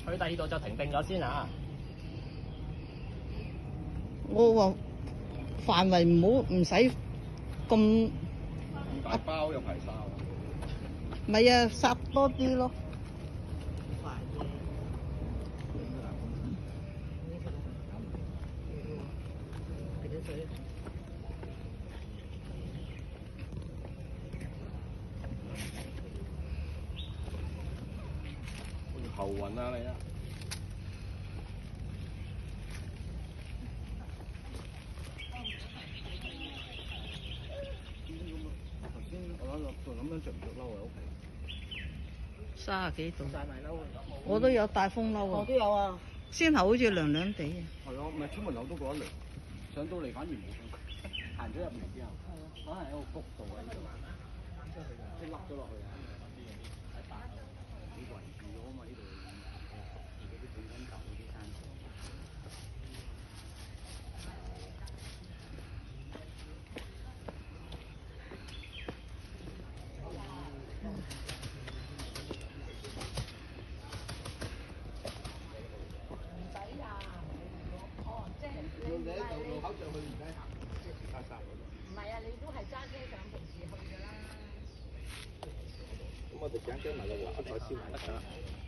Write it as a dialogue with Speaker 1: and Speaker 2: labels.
Speaker 1: 去第二度就停定咗先啊！
Speaker 2: 我話範圍唔使咁
Speaker 3: 大包有排沙。
Speaker 2: 咪啊，殺多啲咯。
Speaker 3: 頭暈啊你啊！頭先我諗緊着唔着褸喺屋企。
Speaker 2: 30幾度，
Speaker 1: 帶埋褸
Speaker 2: 我都有帶風褸啊。
Speaker 1: 我都有啊。
Speaker 2: 先頭好似涼涼地啊。
Speaker 3: 係咯，唔係出門口都覺得涼，上到嚟反而冇咁。行咗入嚟之後，可能喺個谷度喺度，即係凹咗落去啊！你圍住咗啊嘛呢度，嗰啲本身舊嗰啲山牆。你喺道路口上去唔使行，即係直沙沙嗰度。唔係啊，你都係揸車上平時去㗎啦。咁我哋請車埋落黃色先得㗎。